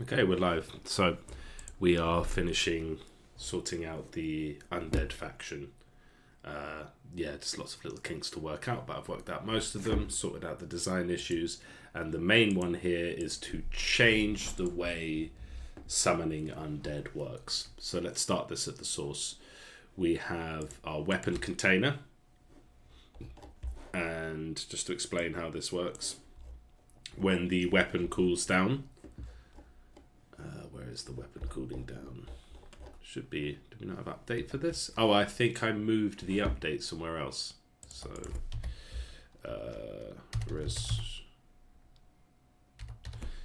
Okay, we're live. So we are finishing sorting out the undead faction. Yeah, just lots of little kinks to work out, but I've worked out most of them, sorted out the design issues, and the main one here is to change the way summoning undead works. So let's start this at the source. We have our weapon container, and just to explain how this works, when the weapon cools down, where is the weapon cooling down? Should be, do we not have update for this? Oh, I think I moved the update somewhere else. So,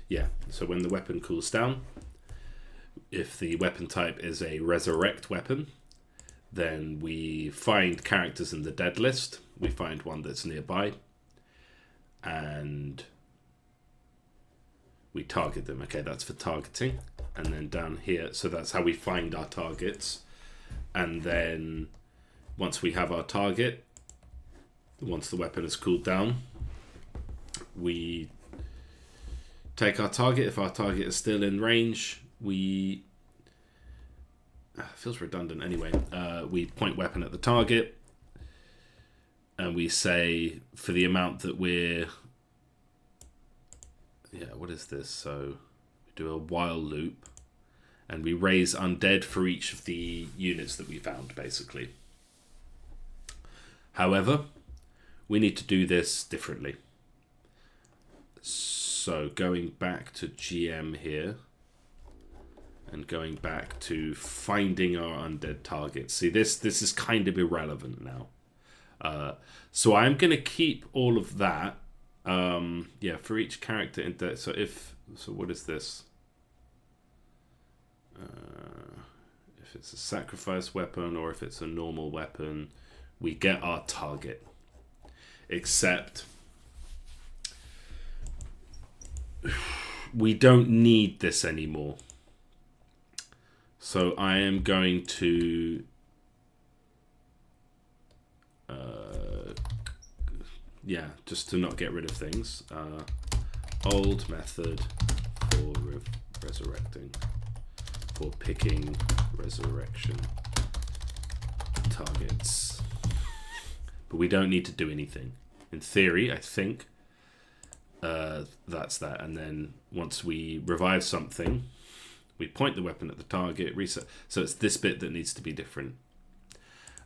yeah, so when the weapon cools down, if the weapon type is a resurrect weapon, then we find characters in the dead list. We find one that's nearby, and we target them. Okay, that's for targeting. And then down here, so that's how we find our targets. And then once we have our target, once the weapon has cooled down, we take our target. If our target is still in range, we feels redundant anyway. We point weapon at the target, and we say for the amount that we're, what is this? So we do a while loop, and we raise undead for each of the units that we found, basically. However, we need to do this differently. So going back to GM here, and going back to finding our undead targets. See, this is kind of irrelevant now. So I'm going to keep all of that. For each character in that. So what is this? If it's a sacrifice weapon or if it's a normal weapon, we get our target. Except we don't need this anymore. So I am going to just to not get rid of things. Old method for resurrecting, for picking resurrection targets. But we don't need to do anything. In theory, I think that's that. And then once we revive something, we point the weapon at the target, reset. So it's this bit that needs to be different.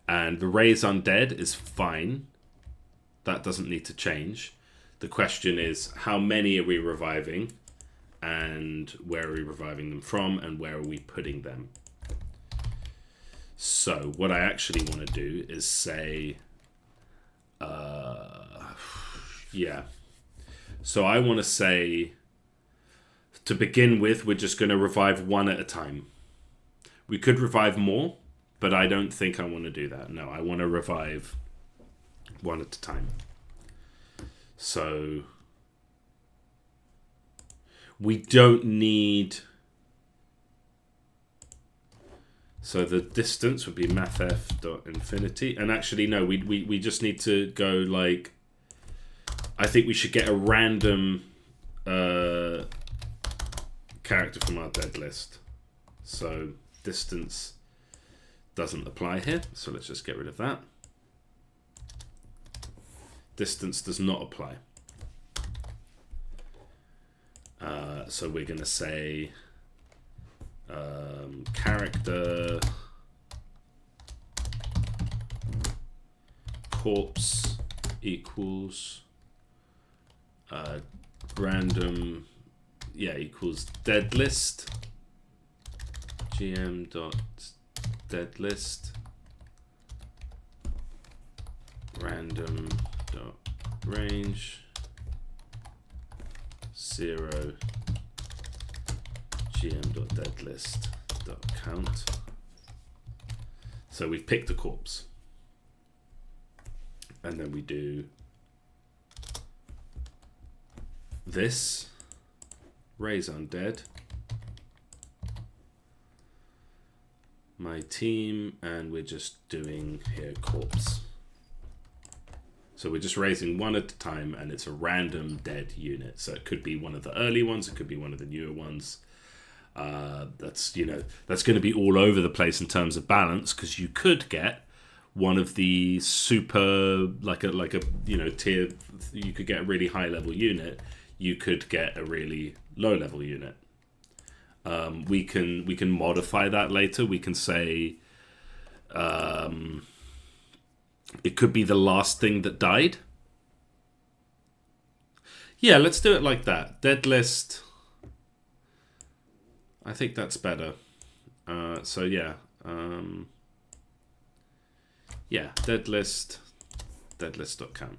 And the raise undead is fine. That doesn't need to change. The question is, how many are we reviving? And where are we reviving them from? And where are we putting them? So what I actually want to do is say, So I want to say, to begin with, we're just going to revive one at a time. We could revive more, but I don't think I want to do that. No, I want to revive one at a time. So we don't need... So the distance would be mathf.infinity. And actually, no, we just need to go like... I think we should get a random character from our dead list. So distance doesn't apply here. So let's just get rid of that. Distance does not apply. So we're going to say character corpse equals random equals dead list gm dot dead list random dot range 0 gm dot dead list dot count. So we've picked a corpse, and then we do this raise undead, my team, and we're just doing here corpse. So we're just raising one at a time, and it's a random dead unit. So it could be one of the early ones, it could be one of the newer ones. That's that's going to be all over the place in terms of balance, because you could get one of the super like a tier. You could get a really high level unit. You could get a really low level unit. We can modify that later. We can say it could be the last thing that died. Yeah, let's do it like that. Dead list. I think that's better. So yeah. Yeah, dead list.count.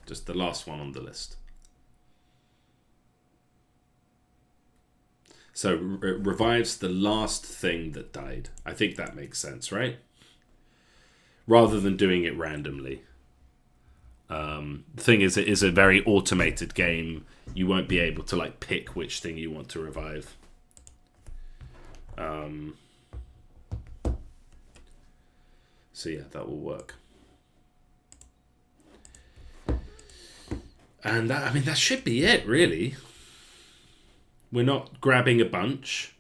Just the last one on the list. So it revives the last thing that died. I think that makes sense, right? Rather than doing it randomly. The thing is, it is a very automated game. You won't be able to like pick which thing you want to revive. So yeah, that will work. And that, I mean, that should be it, really. We're not grabbing a bunch.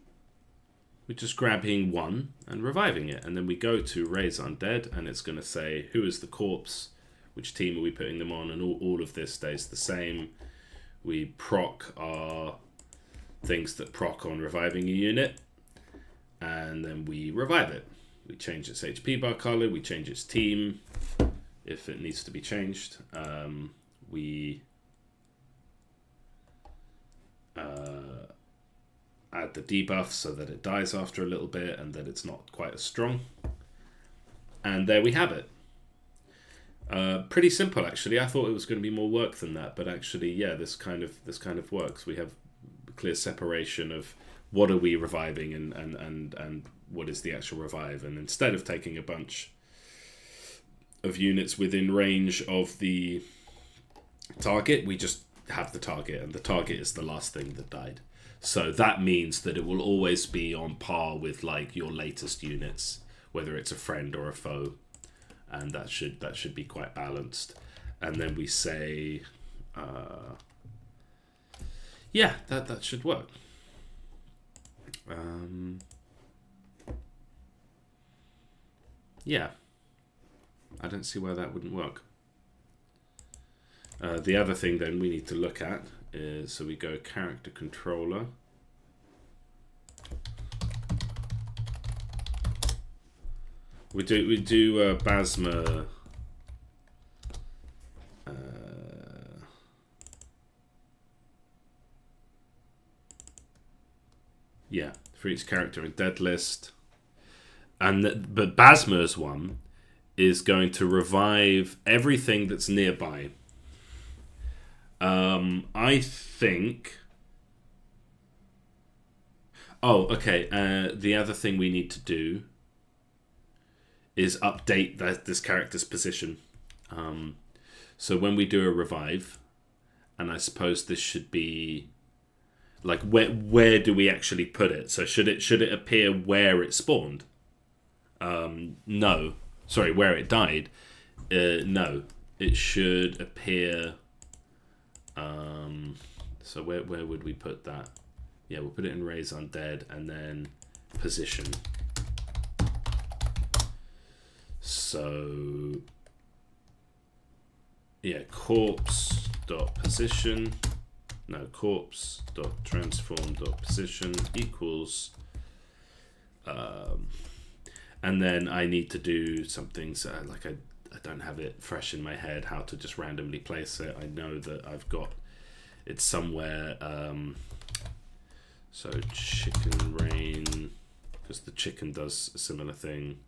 We're just grabbing one and reviving it. And then we go to Raise Undead, and it's going to say, who is the corpse? Which team are we putting them on? And all of this stays the same. We proc our things that proc on reviving a unit. And then we revive it. We change its HP bar color. We change its team if it needs to be changed. We add the debuff so that it dies after a little bit and that it's not quite as strong. And there we have it. Pretty simple, actually. I thought it was going to be more work than that, but actually, yeah, this kind of works. We have a clear separation of what are we reviving and what is the actual revive. And instead of taking a bunch of units within range of the target, we just have the target, and the target is the last thing that died. So that means that it will always be on par with like your latest units, whether it's a friend or a foe, and that should be quite balanced. And then we say, yeah, that should work. Yeah, I don't see why that wouldn't work. The other thing then we need to look at is, so we go character controller. We do Basma. Yeah, for each character in dead list, but Basma's one is going to revive everything that's nearby. I think. Oh, okay. The other thing we need to do is update this character's position. So when we do a revive, and I suppose this should be like where do we actually put it? So should it appear where it spawned? No. Sorry, where it died. No. It should appear. So where would we put that? Yeah, we'll put it in Raise Undead and then position. So yeah, corpse.position. No, corpse.transform.position equals. And then I need to do something, so like I don't have it fresh in my head how to just randomly place it. I know that I've got it somewhere. So chicken rain, because the chicken does a similar thing.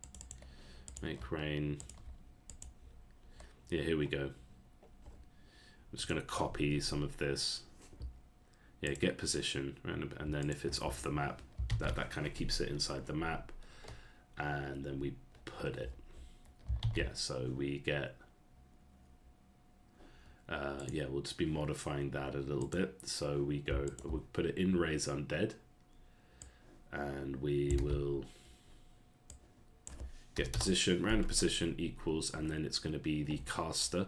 Make rain. Yeah, here we go. I'm just going to copy some of this. Yeah, get position, and then if it's off the map, that kind of keeps it inside the map, and then we put it. Yeah, so we get. Yeah, we'll just be modifying that a little bit. So we'll put it in Raise Undead, and we will get position, random position equals, and then it's going to be the caster.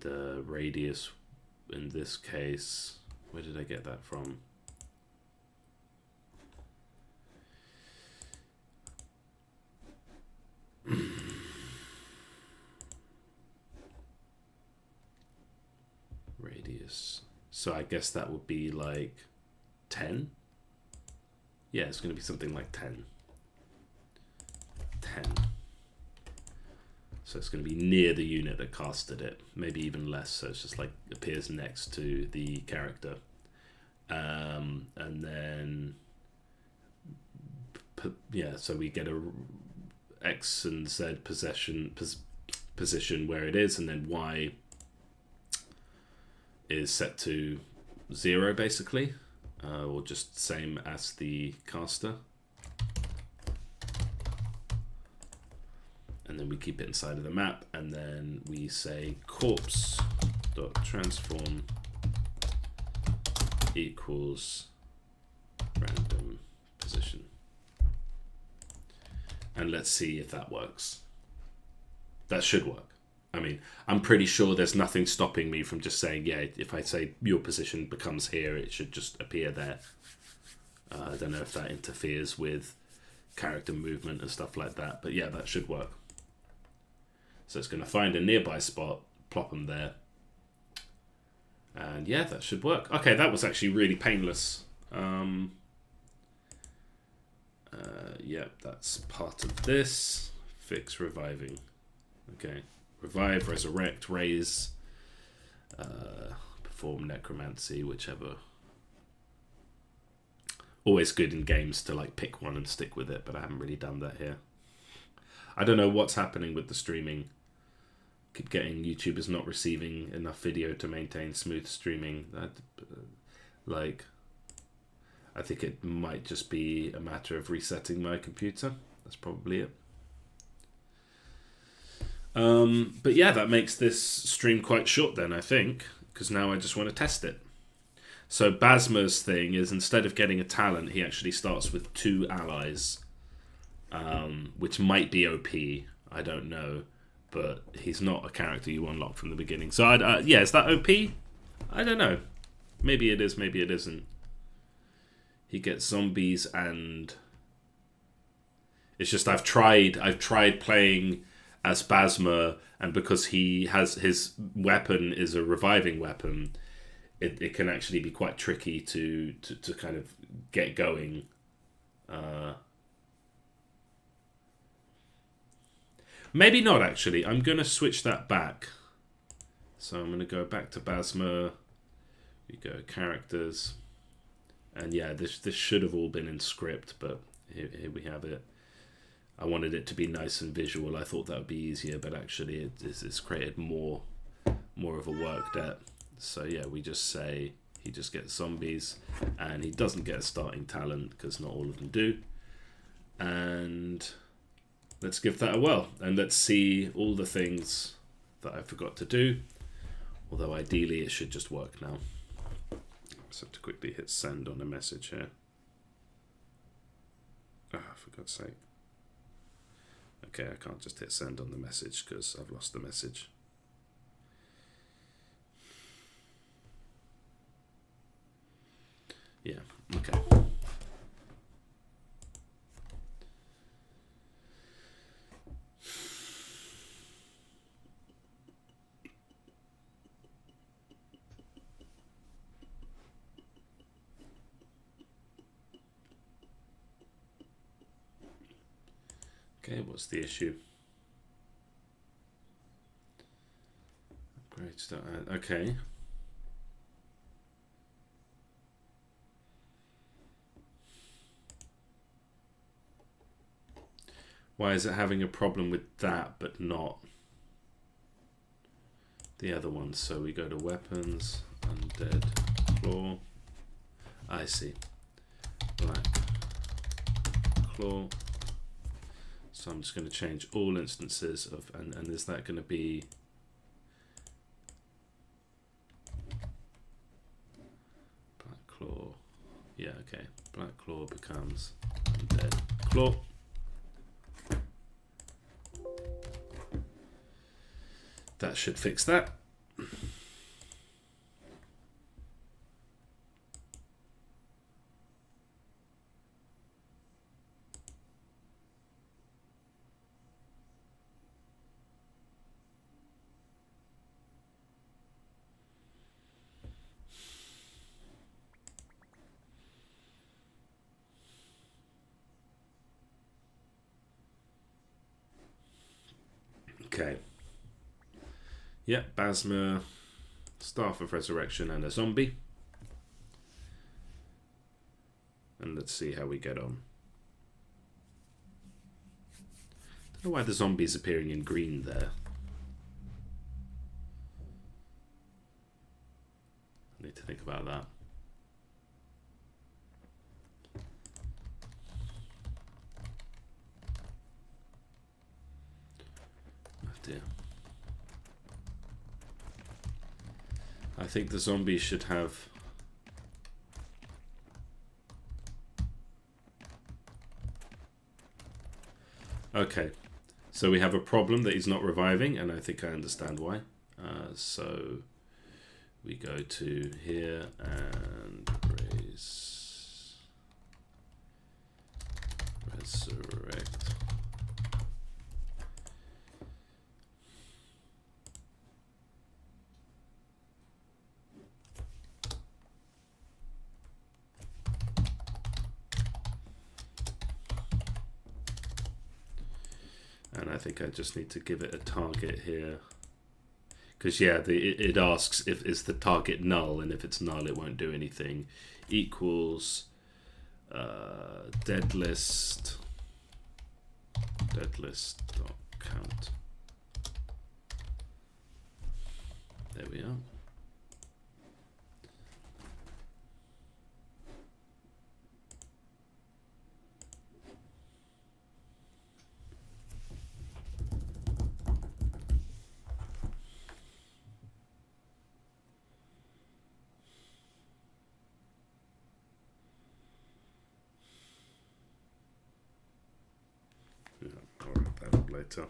the radius in this case, where did I get that from? Radius. So I guess that would be like 10. Yeah, it's going to be something like 10. 10. So it's going to be near the unit that casted it, maybe even less. So it's just like appears next to the character, and then yeah. So we get a X and Z position where it is, and then Y is set to 0 basically, or just same as the caster. And then we keep it inside of the map, and then we say corpse.transform equals random position. And let's see if that works. That should work. I mean, I'm pretty sure there's nothing stopping me from just saying, yeah, if I say your position becomes here, it should just appear there. I don't know if that interferes with character movement and stuff like that, but yeah, that should work. So it's going to find a nearby spot, plop them there. And yeah, that should work. Okay, that was actually really painless. Yeah, that's part of this. Fix reviving. Okay. Revive, resurrect, raise, perform necromancy, whichever. Always good in games to like pick one and stick with it, but I haven't really done that here. I don't know what's happening with the streaming. Keep getting YouTube is not receiving enough video to maintain smooth streaming. Like, I think it might just be a matter of resetting my computer. That's probably it. But yeah, that makes this stream quite short then, I think, because now I just want to test it. So Basma's thing is, instead of getting a talent, he actually starts with 2 allies, which might be OP. I don't know, but he's not a character you unlock from the beginning. So yeah, is that OP? I don't know. Maybe it is, maybe it isn't. He gets zombies, and it's just I've tried playing as Basma, and because he has his weapon is a reviving weapon, it can actually be quite tricky to kind of get going. Maybe not actually. I'm gonna switch that back. So I'm gonna go back to Basma. We go characters, and yeah, this should have all been in script, but here we have it. I wanted it to be nice and visual. I thought that would be easier, but actually it's created more of a work debt. So yeah, we just say he just gets zombies, and he doesn't get a starting talent because not all of them do. And let's give that a whirl, and let's see all the things that I forgot to do. Although ideally it should just work now. So I have to quickly hit send on a message here. For God's sake. Okay, I can't just hit send on the message because I've lost the message. Yeah, okay. Okay, what's the issue? Great start. Okay. Why is it having a problem with that but not the other ones? So we go to weapons, undead claw. I see. Black claw. So I'm just going to change all instances of, and is that going to be black claw? Yeah, okay. Black claw becomes undead claw. That should fix that. Okay. Yeah, Basma, Staff of Resurrection, and a zombie. And let's see how we get on. Don't know why the zombie is appearing in green there. I need to think about that. Oh dear. I think the zombie should have... Okay, so we have a problem that he's not reviving, and I think I understand why. So we go to here and resurrect. And I think I just need to give it a target here. Because, yeah, it asks if is the target null, and if it's null, it won't do anything. Equals dead list dot count. There we are. I'll wrap that up later.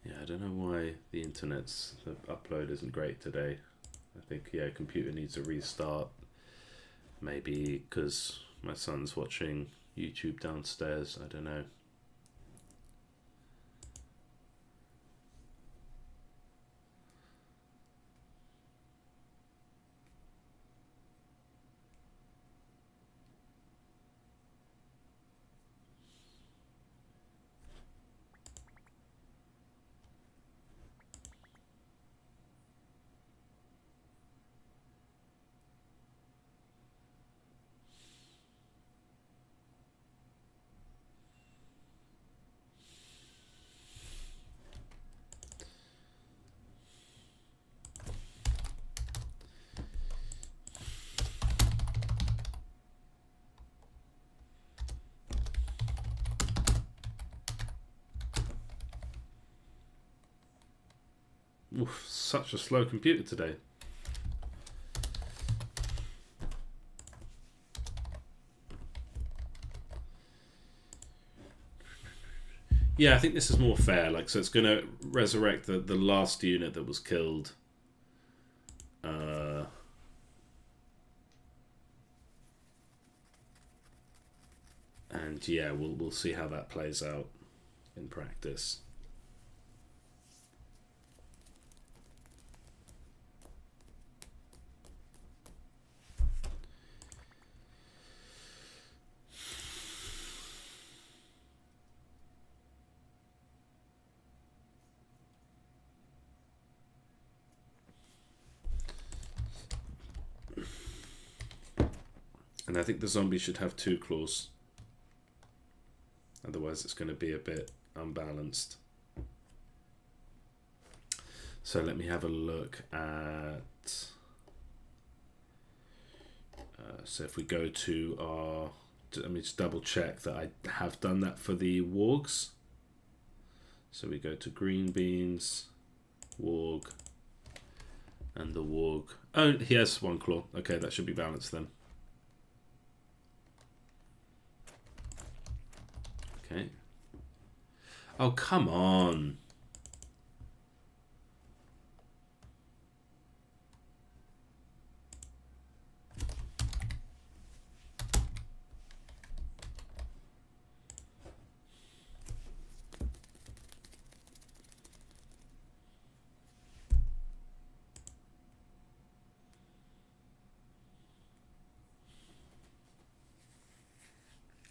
Yeah, I don't know why the internet's upload isn't great today. I think, yeah, computer needs a restart. Maybe because my son's watching YouTube downstairs. I don't know. Oof, such a slow computer today. Yeah, I think this is more fair. Like, so it's going to resurrect the last unit that was killed. And yeah, we'll see how that plays out in practice. And I think the zombie should have 2 claws. Otherwise it's going to be a bit unbalanced. So let me have a look at... so if we go to our... Let me just double check that I have done that for the wargs. So we go to green beans, warg, and the warg. Oh, he has 1 claw. Okay, that should be balanced then. Okay. Oh, come on.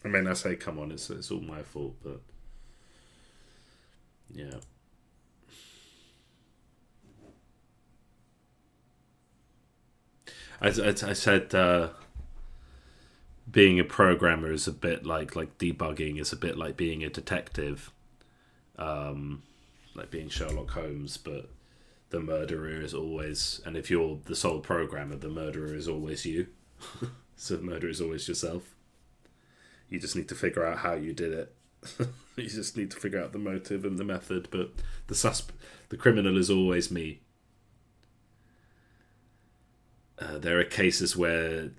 I mean, I say, come on, it's all my fault, but yeah. I said being a programmer is a bit like debugging is a bit like being a detective, like being Sherlock Holmes, but the murderer is always, and if you're the sole programmer, the murderer is always you. So the murderer is always yourself. You just need to figure out how you did it. You just need to figure out the motive and the method, but the criminal is always me. There are cases where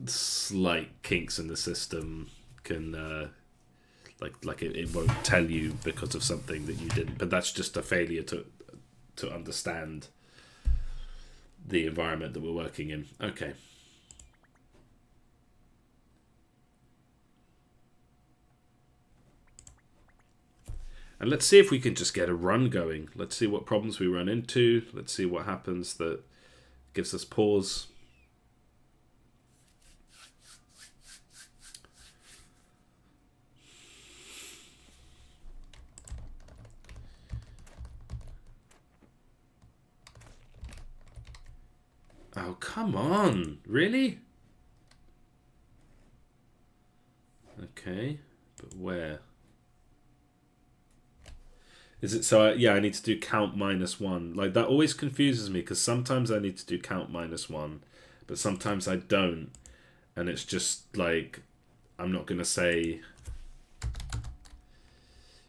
slight kinks in the system can it won't tell you because of something that you didn't, but that's just a failure to understand the environment that we're working in. Okay. And let's see if we can just get a run going. Let's see what problems we run into. Let's see what happens that gives us pause. Oh, come on. Really? Okay. But where? Is it so? Yeah, I need to do count -1. Like, that always confuses me because sometimes I need to do count -1, but sometimes I don't. And it's just like, I'm not going to say...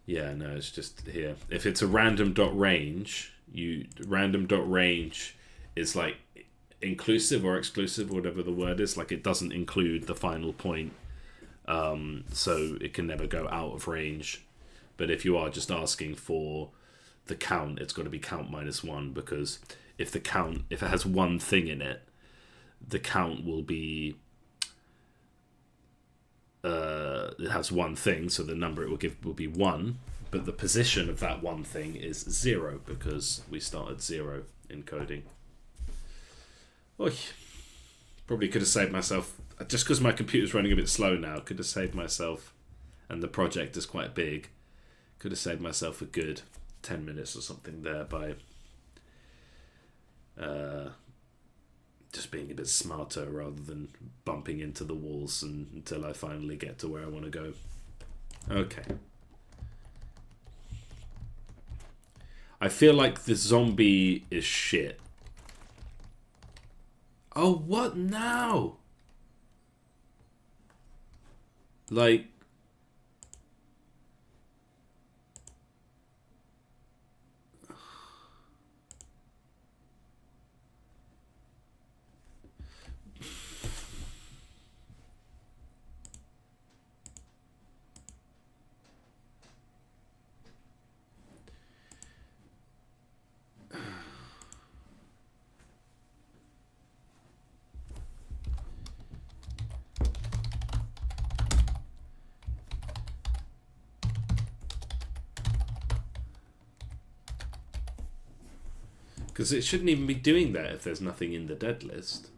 Yeah, no, it's just here. If it's a random.range, random.range is like inclusive or exclusive, whatever the word is. Like, it doesn't include the final point. So it can never go out of range. But if you are just asking for the count, it's got to be count -1, because if it has one thing in it, the count will be... it has one thing, so the number it will give will be 1, but the position of that one thing is 0 because we start at 0 in coding. Oy. Probably could have saved myself, just because my computer's running a bit slow now, could have saved myself, and the project is quite big, could have saved myself a good 10 minutes or something there by just being a bit smarter rather than bumping into the walls until I finally get to where I want to go. Okay. I feel like the zombie is shit. Oh, what now? Like... Because it shouldn't even be doing that if there's nothing in the dead list.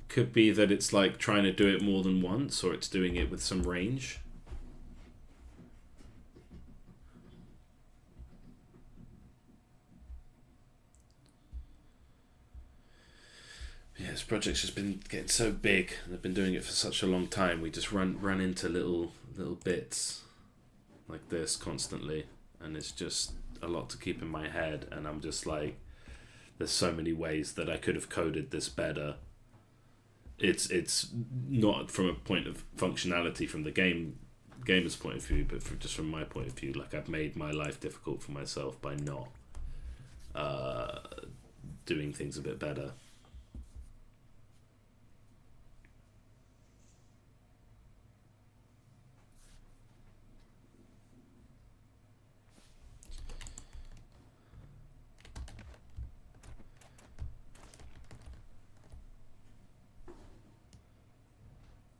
Could be that it's like trying to do it more than once, or it's doing it with some range. Yeah, this project's just been getting so big, and I've been doing it for such a long time. We just run into little bits like this constantly, and it's just a lot to keep in my head. And I'm just like, there's so many ways that I could have coded this better. It's not from a point of functionality from the gamer's point of view, but just from my point of view. Like, I've made my life difficult for myself by not doing things a bit better.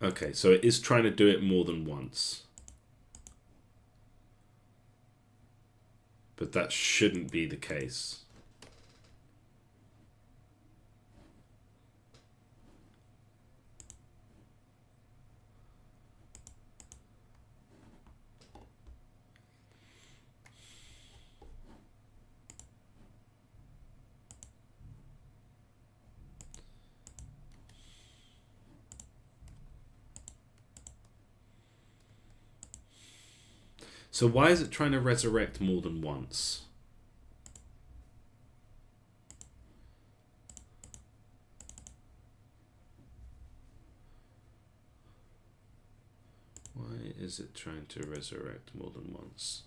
Okay, so it is trying to do it more than once. But that shouldn't be the case. So why is it trying to resurrect more than once? Why is it trying to resurrect more than once?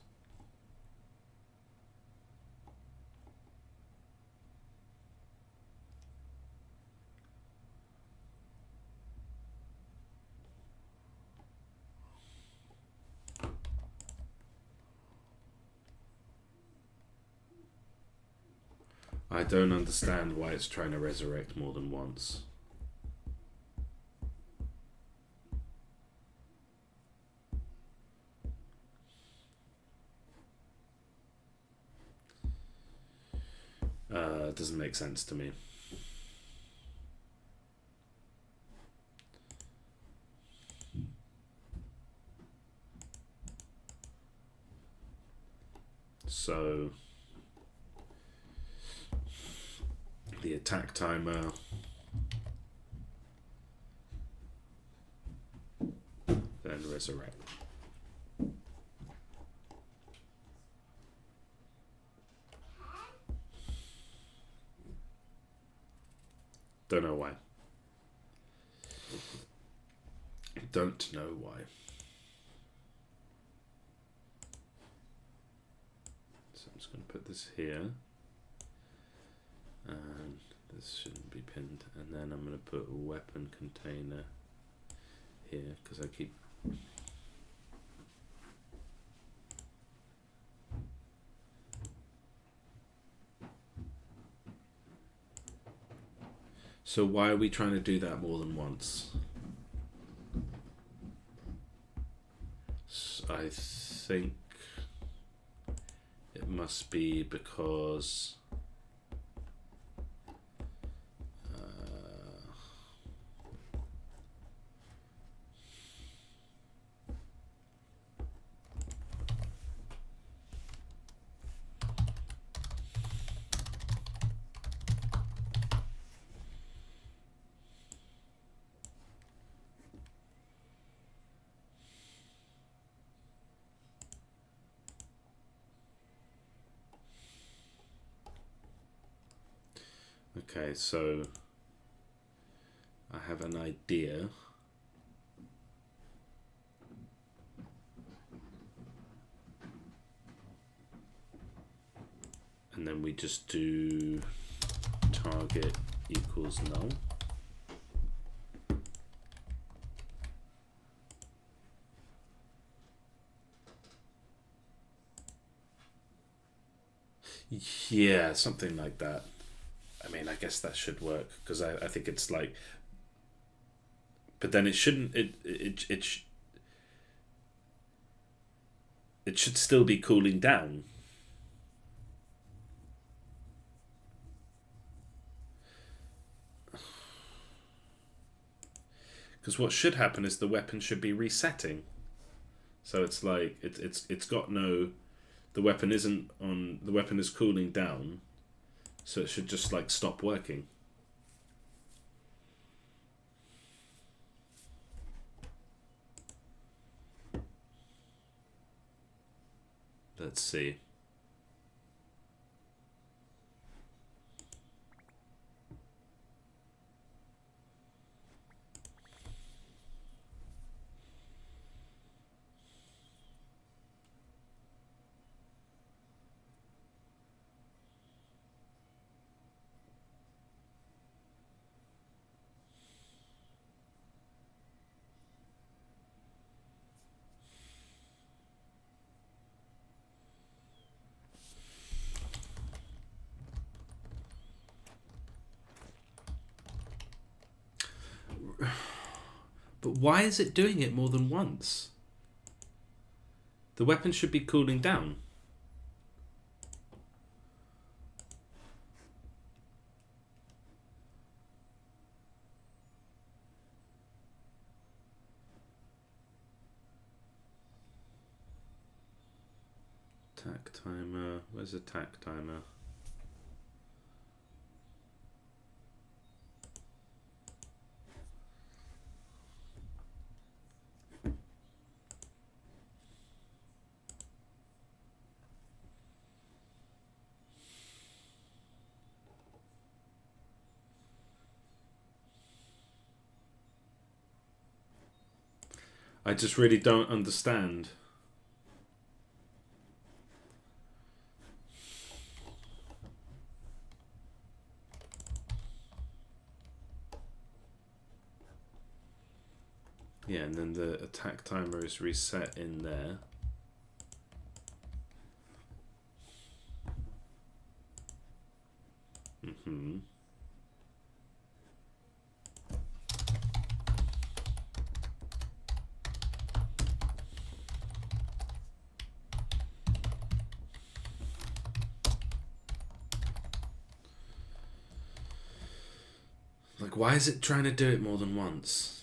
I don't understand why it's trying to resurrect more than once. It doesn't make sense to me. So the attack timer, then resurrect. Don't know why. Don't know why. So I'm just going to put this here. And this shouldn't be pinned. And then I'm going to put a weapon container here because I keep... So why are we trying to do that more than once? I think it must be because okay, so I have an idea. And then we just do target equals null. Yeah, something like that. I mean, I guess that should work because I think it's like, but then it shouldn't. It should still be cooling down. Because what should happen is the weapon should be resetting. So it's like it's got no, the weapon isn't on. The weapon is cooling down. So it should just like stop working. Let's see. But why is it doing it more than once? The weapon should be cooling down. Attack timer. Where's attack timer? I just really don't understand. Yeah, and then the attack timer is reset in there. Like, why is it trying to do it more than once?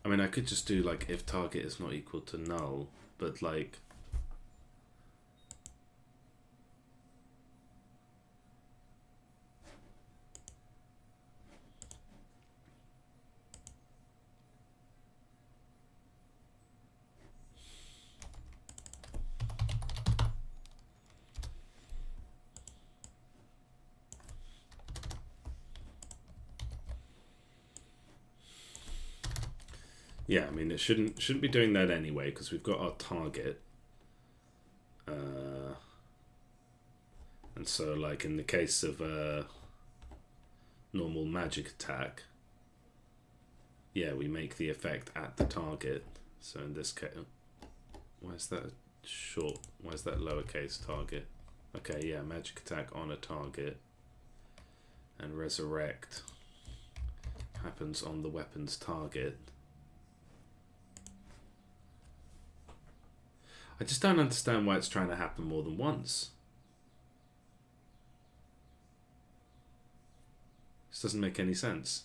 I mean, I could just do like if target is not equal to null, but like... Yeah, I mean, it shouldn't be doing that anyway, because we've got our target. And so, like, in the case of a normal magic attack, yeah, we make the effect at the target. So in this case... Why is that short? Why is that lowercase target? Okay, yeah, magic attack on a target. And resurrect happens on the weapon's target. I just don't understand why it's trying to happen more than once. This doesn't make any sense.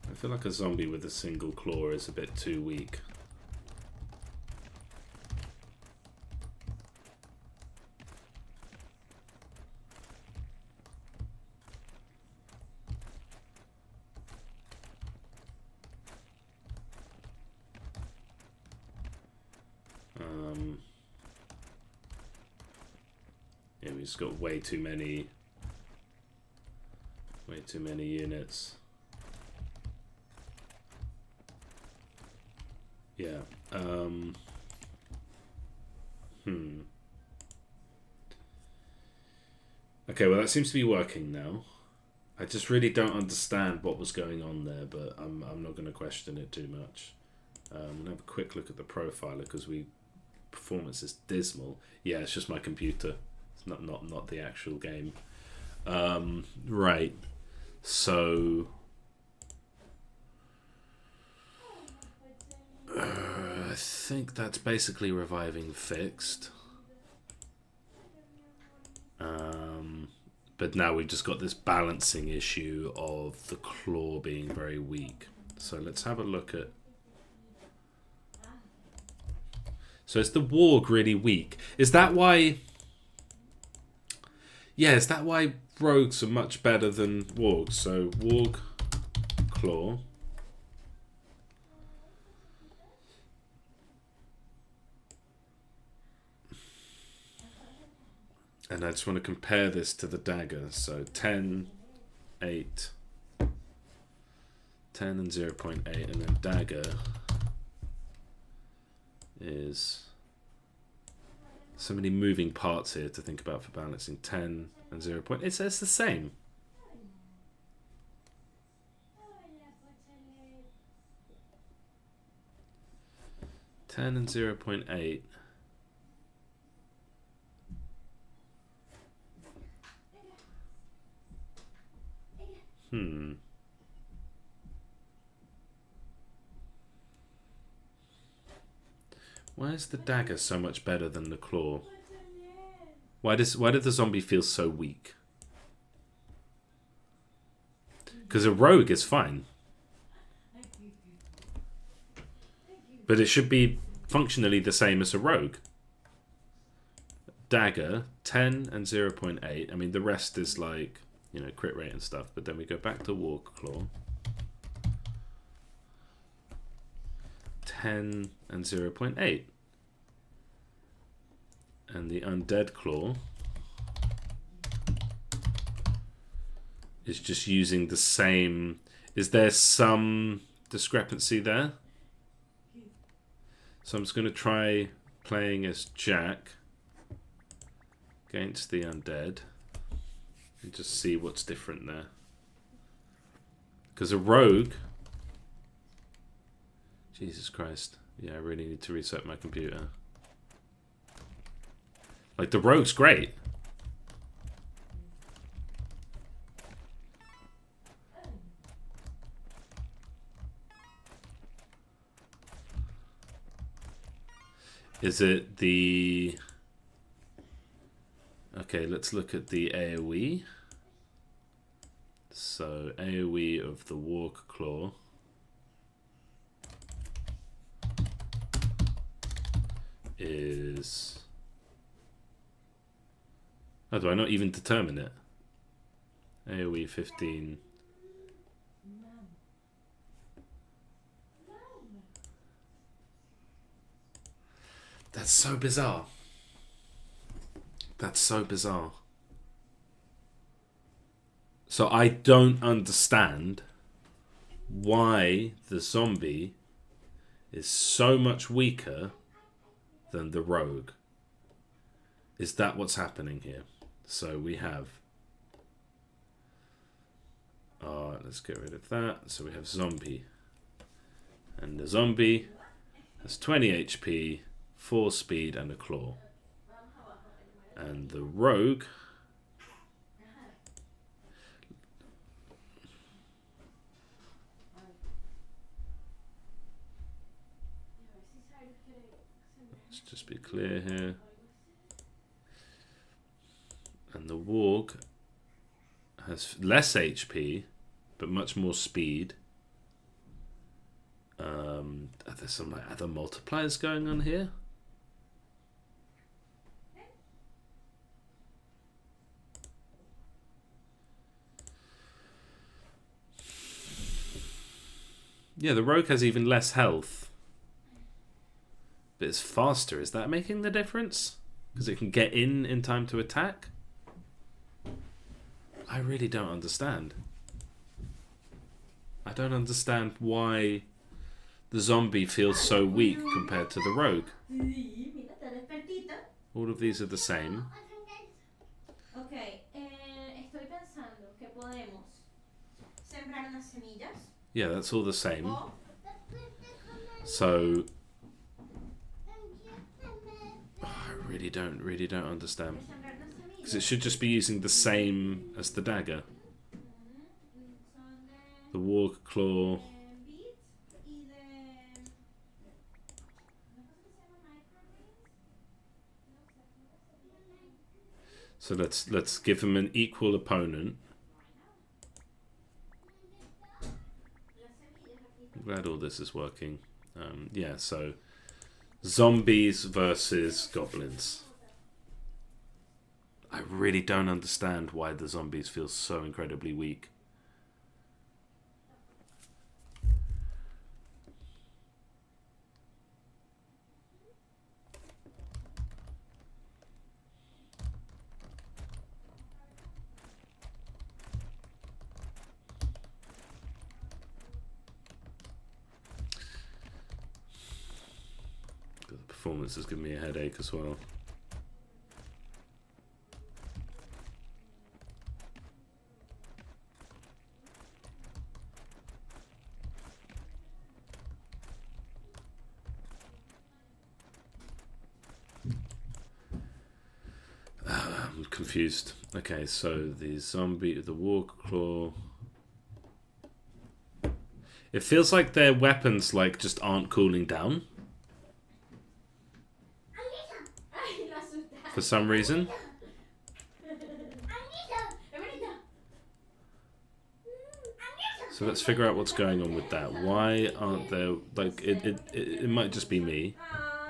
I feel like a zombie with a single claw is a bit too weak. Yeah, we've just got way too many units. Yeah. Okay, well that seems to be working now. I just really don't understand what was going on there, but I'm not going to question it too much. I'm going to have a quick look at the profiler because performance is dismal. Yeah, it's just my computer. It's not the actual game. Right. So I think that's basically reviving fixed. But now we've just got this balancing issue of the claw being very weak. So let's have a look at... So is the warg really weak? Is that why... Yeah, is that why rogues are much better than wargs? So warg, claw. And I just want to compare this to the dagger. So 10, 8, 10 and 0.8, and then dagger is so many moving parts here to think about for balancing. 10 and 0. It's the same. (10 and 0.8) Why is the dagger so much better than the claw? Why did the zombie feel so weak? Because a rogue is fine. But it should be functionally the same as a rogue. Dagger, 10 and 0.8. I mean, the rest is like, you know, crit rate and stuff. But then we go back to Walk Claw. 10 and 0.8. And the Undead Claw is just using the same. Is there some discrepancy there? So I'm just going to try playing as Jack against the Undead and just see what's different there. Because a rogue... Jesus Christ. Yeah, I really need to reset my computer. Like, the rogue's great. Is it the... Okay, let's look at the AoE. So, AoE of the Walk Claw is... Oh, do I not even determine it? AoE 15... That's so bizarre. That's so bizarre. So I don't understand why the zombie is so much weaker than the rogue. Is that what's happening here? So we have... let's get rid of that. So we have zombie. And the zombie has 20 HP... 4 speed and a claw. And the rogue let's just be clear here. And the warg has less HP but much more speed. Are there some like other multipliers going on here? Yeah, the rogue has even less health. But it's faster. Is that making the difference? Because it can get in time to attack? I really don't understand. I don't understand why the zombie feels so weak compared to the rogue. All of these are the same. Okay, estoy pensando que podemos sembrar unas semillas. Yeah, that's all the same. So I really don't understand. Because it should just be using the same as the dagger. The warg claw. So let's give him an equal opponent. I'm glad all this is working. Yeah, so zombies versus goblins. I really don't understand why the zombies feel so incredibly weak. The performance has given me a headache as well. I'm confused. Okay, so the zombie, the warg claw It feels like their weapons like just aren't cooling down Ay, lo asustaste. for some reason. So let's figure out what's going on with that. Why aren't there like it might just be me. Ay.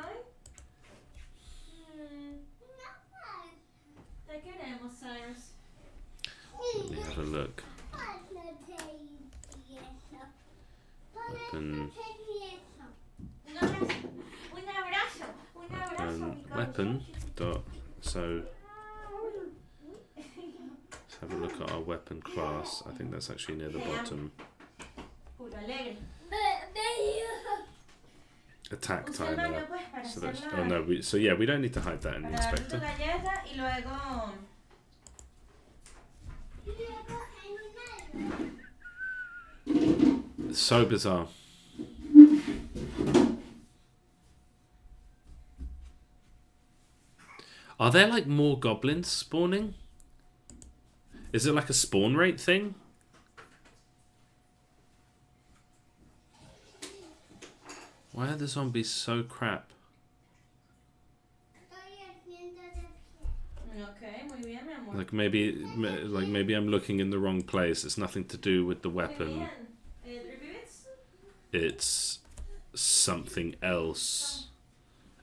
Te queremos, Cyrus. Let me have a look. Weapon. Un abrazo. Un abrazo. Un abrazo. Weapon. Dot. So let's have a look at our weapon class. I think that's actually near the bottom. Puro alegre. Attack Usa el timer. baño, pues, para So hacer that's, la- oh no, we don't need to hide that in the para darle tu inspector. galleta y luego... It's so bizarre. Are there like more goblins spawning? Is it like a spawn rate thing? Why are the zombies so crap? Ok, muy bien, mi amor. Like maybe I'm looking in the wrong place. It's nothing to do with the Muy weapon. bien. ¿Revives? It's something else.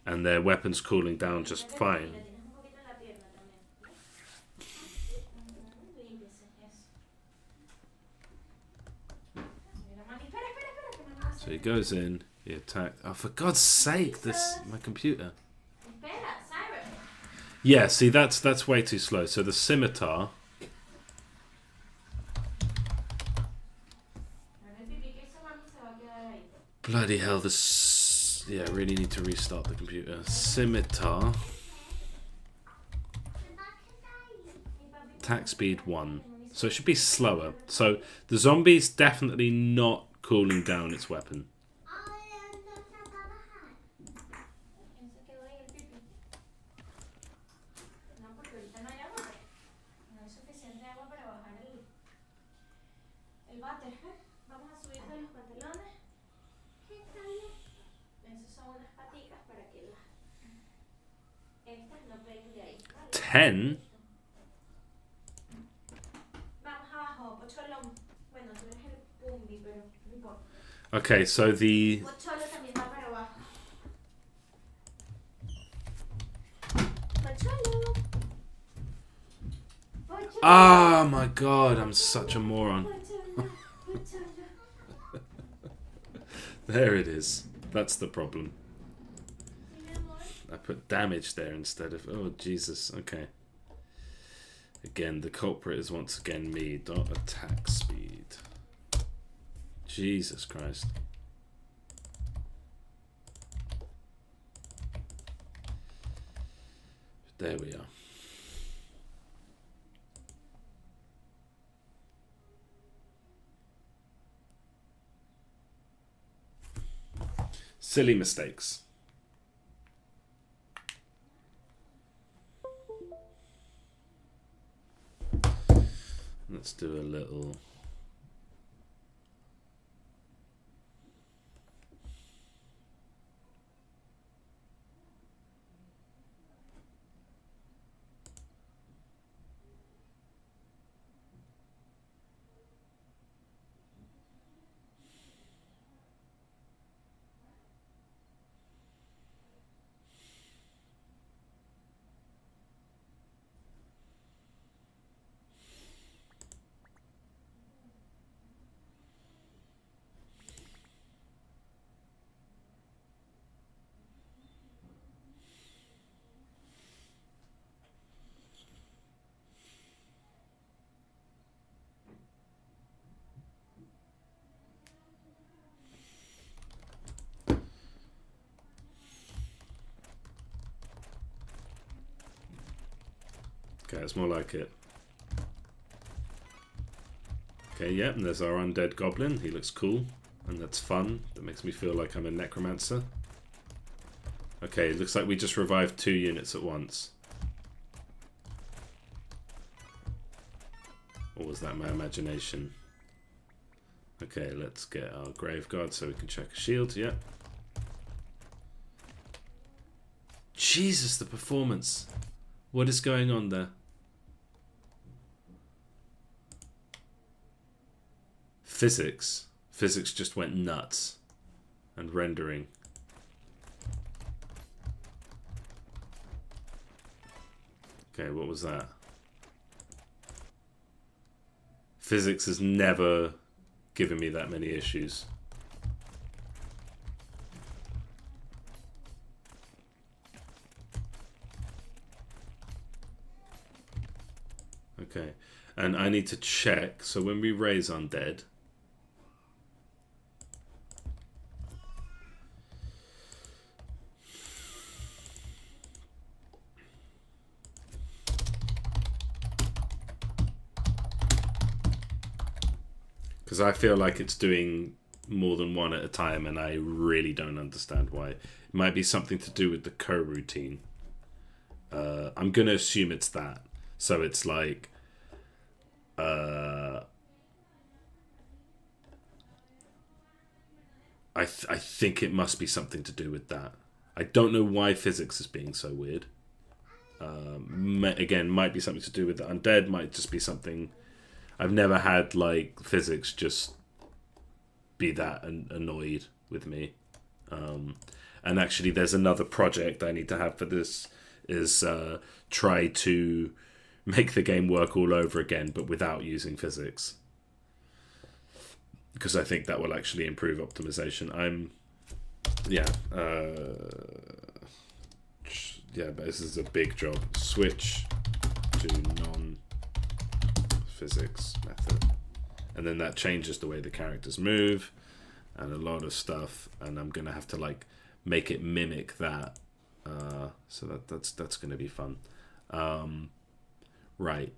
And their weapon's cooling down just fine. Le tienes un poquito en la pierna también. Límpiese, eso. Mira, mami, espera, que me va a So he goes in, he attacks. Oh, for God's sake, my computer. Espera, Cyrus. Yeah, see, that's way too slow. So the scimitar. Ahora el pipí que hizo mami se va a quedar ahí. Bloody hell, yeah, I really need to restart the computer. Scimitar. Attack speed 1. So it should be slower. So the zombie's definitely not cooling down its weapon. ¿Quién se quedó ahí el pipí? No, porque ahorita no hay agua. No hay suficiente agua para bajar el váter. Vamos a subir de los pantalones. Esas son unas paticas para que estas no peguen de ahí. ¿Vale? 10? Vamos abajo, Pocholón. Bueno, tú eres el Pumbi, pero no importa. Okay, so the... Pocholo también va para abajo. Pocholo. Pocholo. Oh my god, I'm such a moron. Pocholo. Pocholo. There it is. That's the problem. Sí, mi amor. I put damage there instead of... Oh, Jesus. Okay. Again, the culprit is once again me. Dot attack speed. Jesus Christ. There we are. Silly mistakes. Let's do a little... Okay, it's more like it. Okay, yeah, and there's our undead goblin. He looks cool, and that's fun. That makes me feel like I'm a necromancer. Okay, it looks like we just revived 2 units at once. Or was that my imagination? Okay, let's get our grave guard so we can check a shield. Yep. Jesus, the performance. What is going on there? Physics. Physics just went nuts. And rendering. Okay, what was that? Physics has never given me that many issues. Okay, and I need to check. So when we raise undead, because I feel like it's doing more than one at a time, and I really don't understand why. It might be something to do with the coroutine. I'm gonna assume it's that. So it's like, I think it must be something to do with that. I don't know why physics is being so weird. Again, might be something to do with the undead. Might just be something. I've never had like physics just be that annoyed with me. And actually, there's another project I need to have for this. Is try to make the game work all over again, but without using physics. Because I think that will actually improve optimization. But this is a big job. Switch to non-physics method. And then that changes the way the characters move and a lot of stuff. And I'm going to have to like make it mimic that. So that's going to be fun. Right.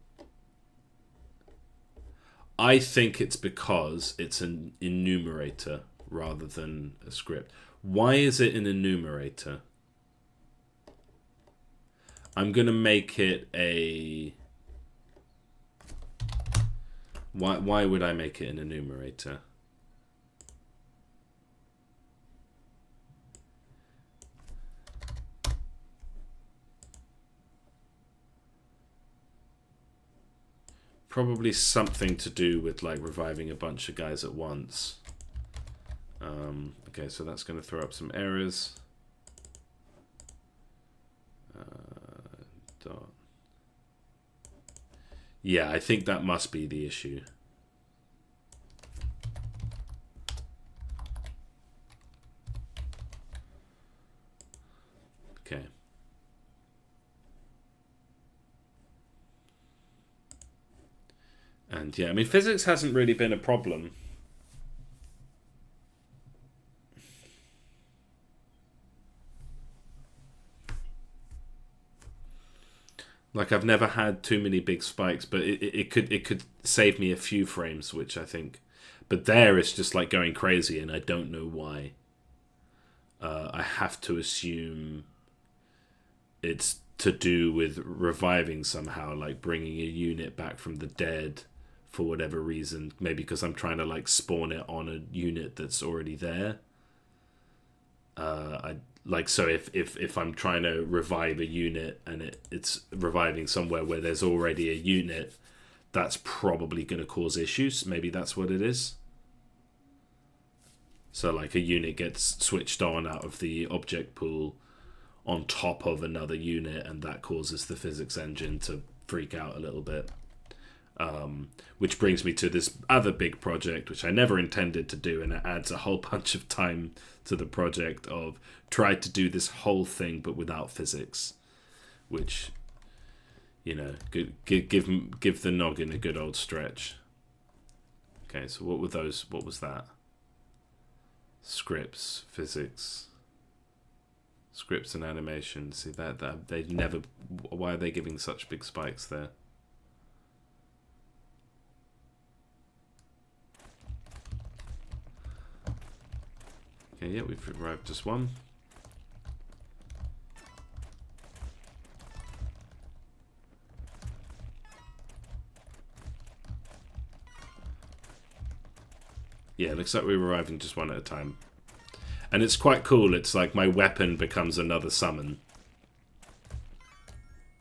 I think it's because it's an enumerator rather than a script. Why is it an enumerator? I'm going to make it a... Why would I make it an enumerator? Probably something to do with like reviving a bunch of guys at once. Okay, so that's going to throw up some errors. Yeah, I think that must be the issue. Okay. And yeah, I mean, physics hasn't really been a problem. Like, I've never had too many big spikes, but it could save me a few frames, which I think... But there it's just like going crazy, and I don't know why. I have to assume it's to do with reviving somehow, like bringing a unit back from the dead for whatever reason. Maybe because I'm trying to like spawn it on a unit that's already there. So if I'm trying to revive a unit and it's reviving somewhere where there's already a unit, that's probably going to cause issues. Maybe that's what it is. So like a unit gets switched on out of the object pool on top of another unit, and that causes the physics engine to freak out a little bit. Which brings me to this other big project, which I never intended to do, and it adds a whole bunch of time to the project of try to do this whole thing but without physics, which, you know, give the noggin a good old stretch. Okay, so what were those? What was that? Scripts, physics, scripts and animation. See that they never. Why are they giving such big spikes there? Okay, yeah, we've arrived just one. Yeah, looks like we're reviving just one at a time. And it's quite cool. It's like my weapon becomes another summon.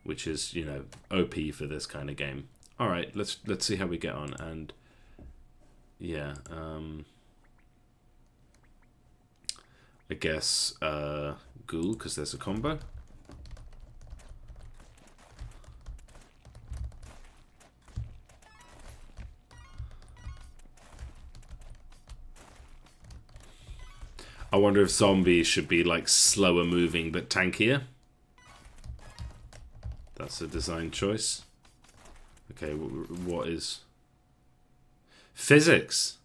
Which is, you know, OP for this kind of game. Alright, let's see how we get on. And yeah, I guess Ghoul, because there's a combo. I wonder if zombies should be like slower moving but tankier. That's a design choice. Okay, what is... Physics!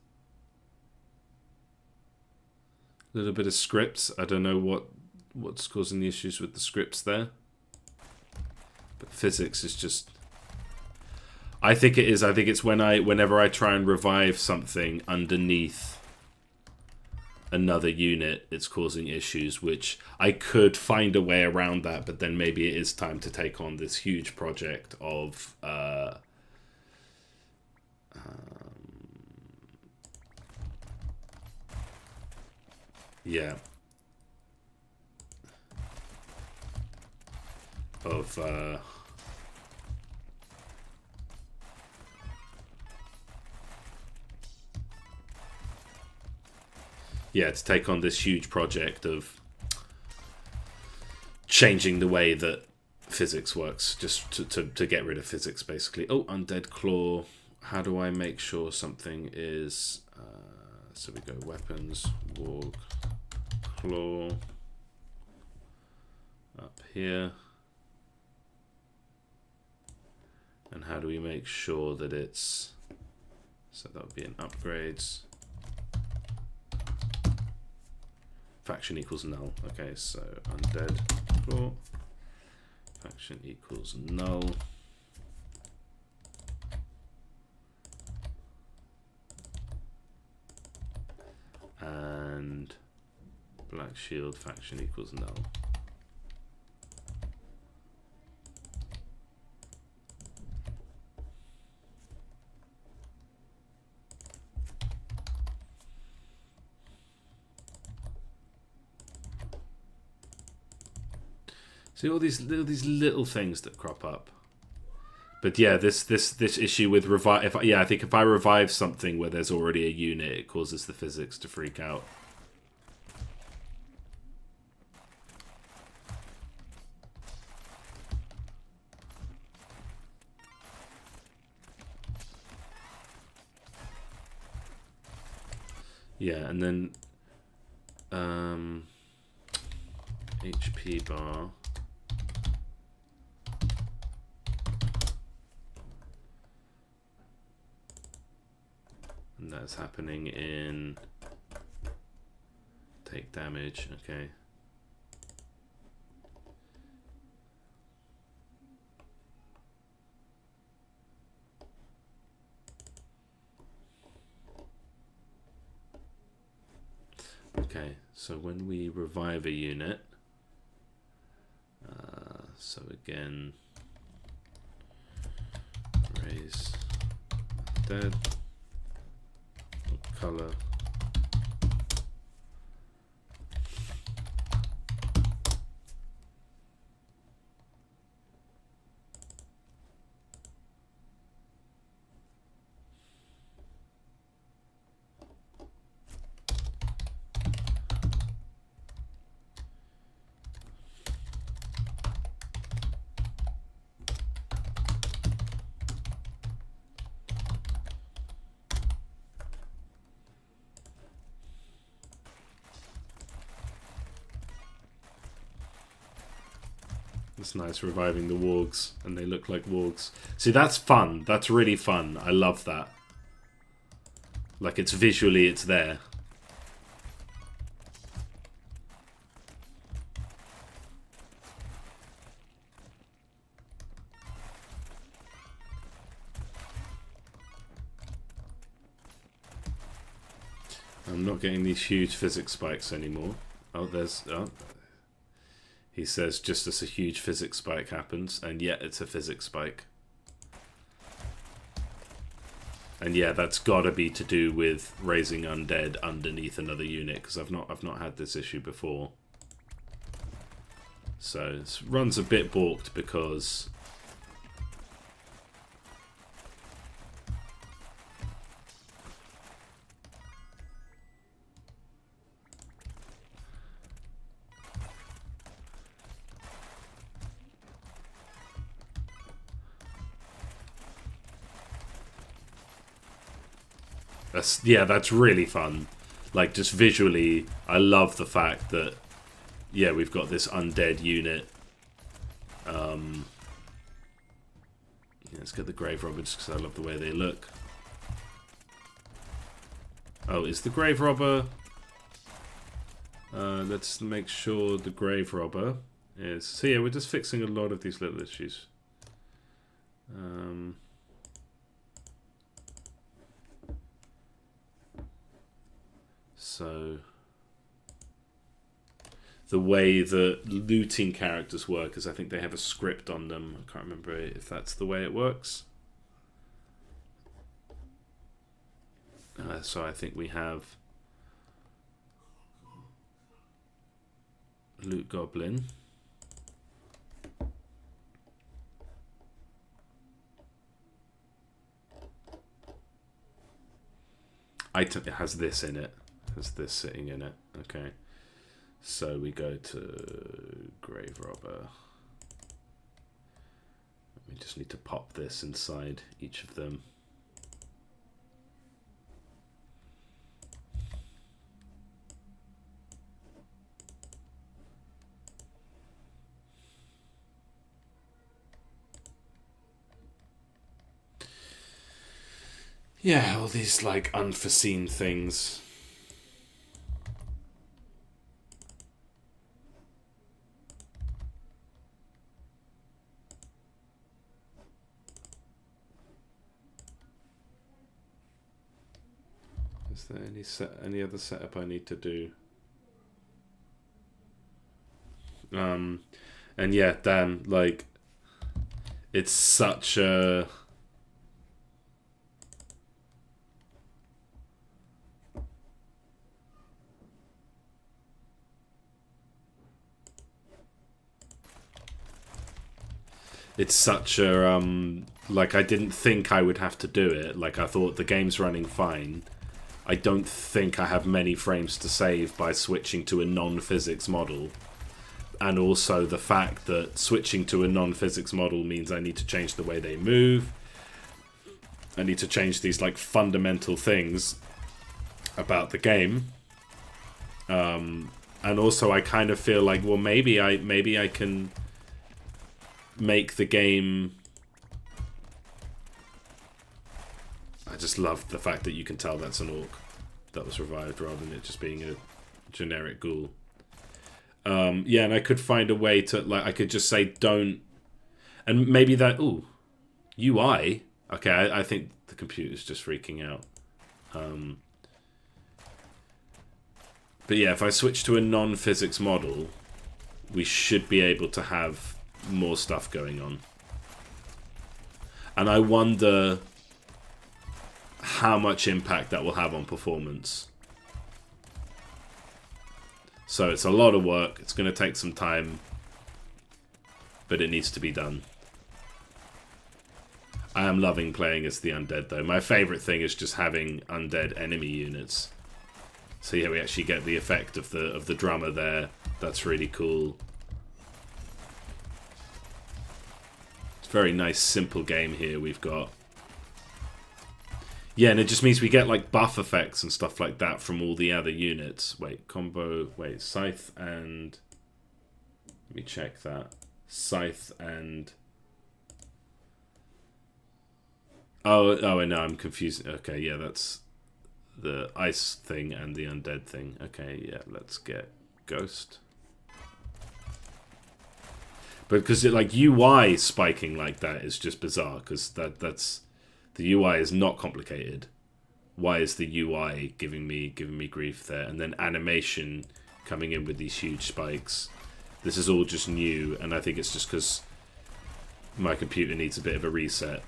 A little bit of scripts. I don't know what's causing the issues with the scripts there. But physics is just... I think it is. I think it's whenever I try and revive something underneath another unit, it's causing issues, which I could find a way around that, but then maybe it is time to take on this huge project of yeah, of yeah, to take on this huge project of changing the way that physics works, just to get rid of physics, basically. Oh, Undead Claw. How do I make sure something is... so we go weapons, warg, claw, up here. And how do we make sure that it's... So that would be an upgrades. Faction equals null. Okay, so undead claw. Faction equals null. And black shield faction equals null. See all these little things that crop up. But yeah, this issue with revive. I think if I revive something where there's already a unit, it causes the physics to freak out. Yeah, and then HP bar. And that's happening in take damage, okay. Okay, so when we revive a unit, so again, raise dead. Color. It's nice reviving the wargs, and they look like wargs. See, that's fun. That's really fun. I love that. Like, it's visually, it's there. I'm not getting these huge physics spikes anymore. Oh, there's... Oh. He says just as a huge physics spike happens, and yet it's a physics spike. And yeah, that's got to be to do with raising undead underneath another unit, because I've not had this issue before. So it runs a bit balked because that's really fun. Like, just visually, I love the fact that, yeah, we've got this undead unit. Yeah, let's get the grave robber just because I love the way they look. Oh, is the grave robber? Let's make sure the grave robber is. So yeah, we're just fixing a lot of these little issues. So the way the looting characters work is I think they have a script on them. I can't remember if that's the way it works. So I think we have Loot Goblin. Item, it has this in it. Has this sitting in it. Okay. So we go to Grave Robber. We just need to pop this inside each of them. Yeah, all these like unforeseen things. Is there any other setup I need to do? And yeah, damn, like it's such a like, I didn't think I would have to do it. Like, I thought the game's running fine. I don't think I have many frames to save by switching to a non-physics model. And also the fact that switching to a non-physics model means I need to change the way they move. I need to change these like fundamental things about the game. And also I kind of feel like, well, maybe I can make the game. I just love the fact that you can tell that's an orc that was revived rather than it just being a generic ghoul. Yeah, and I could find a way to, like, I could just say don't, and maybe that, ooh, UI. Okay, I think the computer's just freaking out. But yeah, if I switch to a non-physics model, we should be able to have more stuff going on. And I wonder how much impact that will have on performance. So it's a lot of work, it's going to take some time, but it needs to be done. I am loving playing as the undead though. My favourite thing is just having undead enemy units. So yeah, we actually get the effect of the drummer there. That's really cool. Very nice simple game here we've got. Yeah, and it just means we get like buff effects and stuff like that from all the other units. Wait, combo, wait, scythe and, let me check that. Scythe and, oh, I know, I'm confused. Okay, yeah, that's the ice thing and the undead thing. Okay, yeah, let's get ghost. But because it, like, UI spiking like that is just bizarre, because that's the UI is not complicated. Why is the UI giving me grief there? And then animation coming in with these huge spikes. This is all just new, and I think it's just because my computer needs a bit of a reset.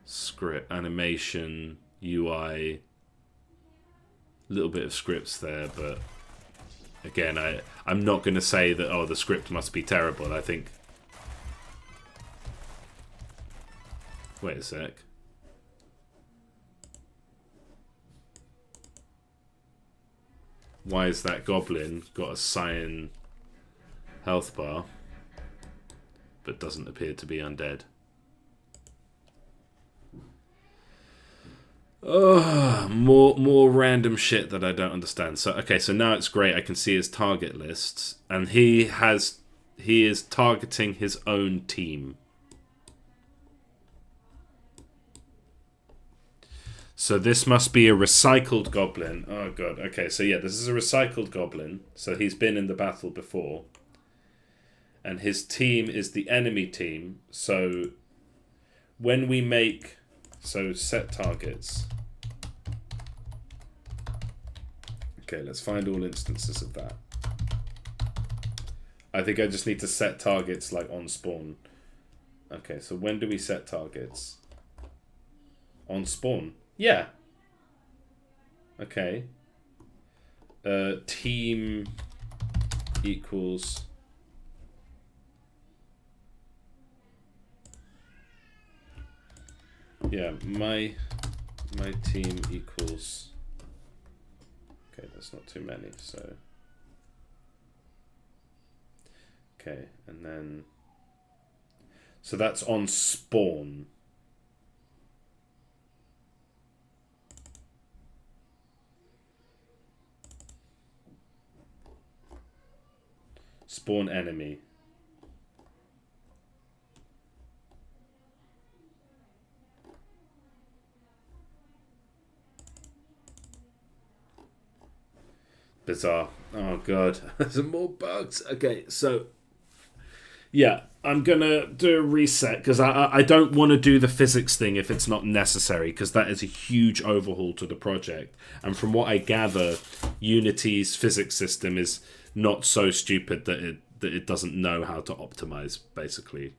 script, animation, UI, little bit of scripts there, but again, I'm not going to say that, oh, the script must be terrible. I think... Wait a sec. Why has that goblin got a cyan health bar, but doesn't appear to be undead? Oh, more random shit that I don't understand. So okay, so now it's great. I can see his target lists, and he is targeting his own team. So this must be a recycled goblin. Oh god. Okay, so yeah, this is a recycled goblin. So he's been in the battle before, and his team is the enemy team. So when we make set targets. Okay, let's find all instances of that. I think I just need to set targets like on spawn. Okay, so when do we set targets? On spawn? Yeah. Okay. Team equals... Yeah, my team equals... Okay, that's not too many, so... Okay, and then... So that's on spawn. Spawn enemy. Bizarre. Oh god, there's more bugs. Okay, so yeah, I'm gonna do a reset because I don't want to do the physics thing if it's not necessary, because that is a huge overhaul to the project. And from what I gather, Unity's physics system is not so stupid that it doesn't know how to optimize, basically.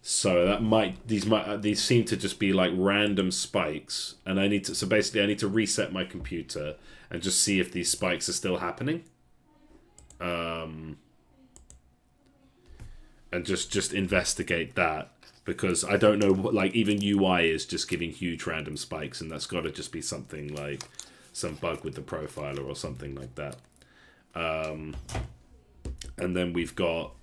So that these seem to just be like random spikes, and I need to reset my computer and just see if these spikes are still happening. And just investigate that, because I don't know what, like, even UI is just giving huge random spikes, and that's got to just be something like some bug with the profiler or something like that. And then we've got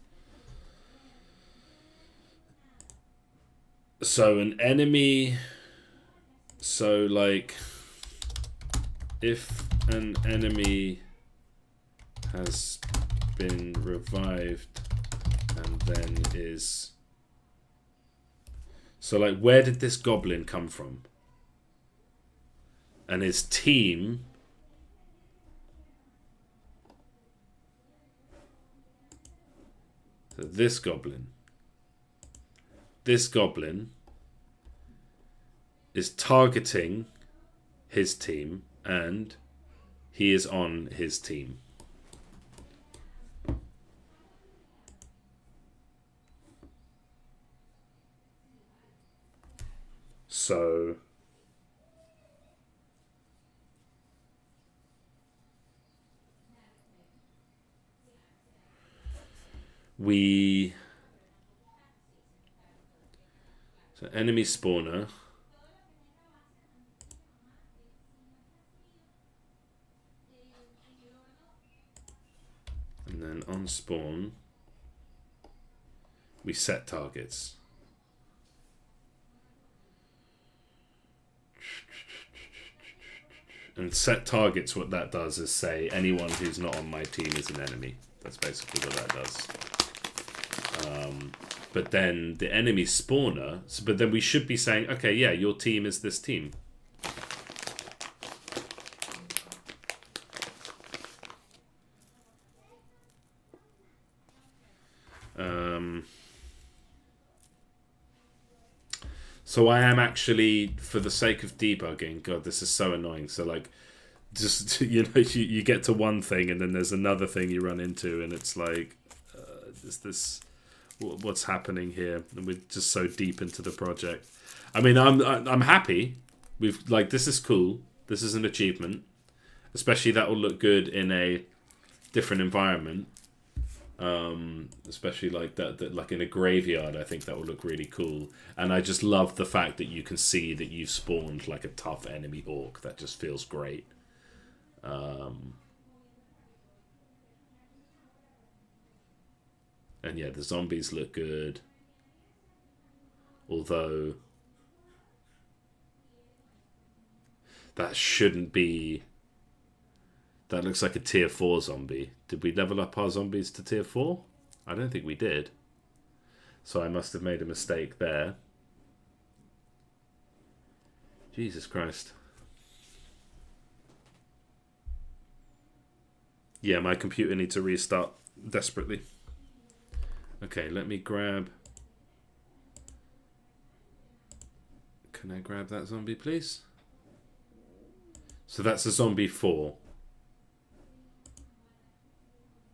an enemy. So like, if an enemy has been revived and then is... So like, where did this goblin come from? And his team... So this goblin is targeting his team, and he is on his team. So enemy spawner. And then on spawn, we set targets. And set targets, what that does is say anyone who's not on my team is an enemy. That's basically what that does. But then the enemy spawner, but then we should be saying, okay, yeah, your team is this team. So I am actually, for the sake of debugging, God, this is so annoying. So like, just, you know, you get to one thing and then there's another thing you run into, and it's like, is this... what's happening here, and we're just so deep into the project. I mean, I'm happy. We've like this is cool. This is an achievement, especially that will look good in a different environment. Especially like that like in a graveyard, I think that will look really cool. And I just love the fact that you can see that you've spawned like a tough enemy orc. That just feels great. And yeah, the zombies look good. Although that shouldn't be. That looks like a tier 4 zombie. Did we level up our zombies to tier 4? I don't think we did. So I must have made a mistake there. Jesus Christ. Yeah, my computer needs to restart desperately. Okay, let me grab... Can I grab that zombie, please? So that's a zombie 4.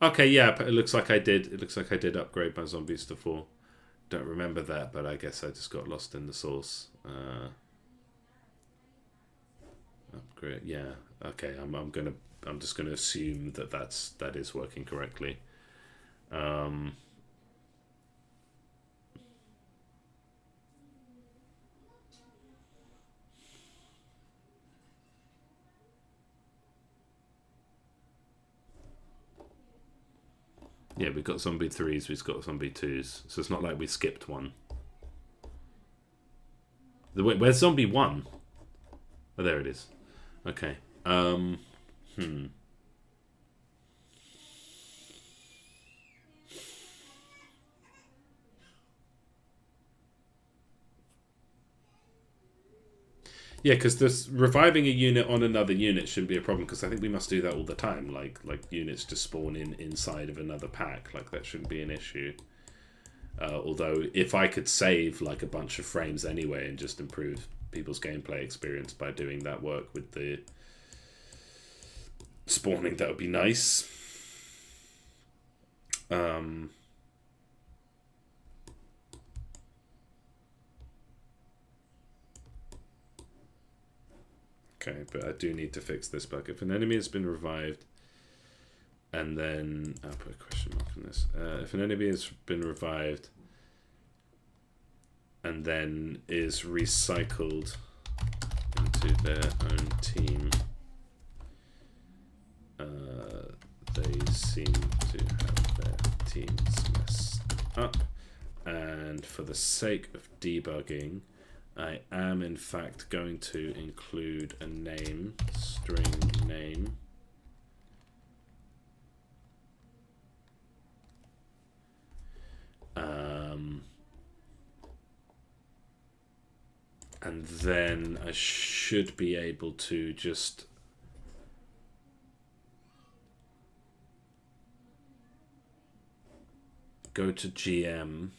Okay, yeah, but it looks like I did. It looks like I did upgrade my zombies to 4. Don't remember that, but I guess I just got lost in the source. Upgrade, yeah. Okay, I'm just gonna assume that is working correctly. Yeah, we've got zombie 3s, we've got zombie 2s. So it's not like we skipped one. Where's zombie 1? Oh, there it is. Okay. Yeah, because this reviving a unit on another unit shouldn't be a problem, because I think we must do that all the time. Like units just spawn inside of another pack. Like that shouldn't be an issue. Although if I could save like a bunch of frames anyway and just improve people's gameplay experience by doing that work with the spawning, that would be nice. Okay, but I do need to fix this bug. If an enemy has been revived, and then I'll put a question mark on this. If an enemy has been revived, and then is recycled into their own team, they seem to have their teams messed up. And for the sake of debugging, I am in fact going to include a name, string name. And then I should be able to just go to GM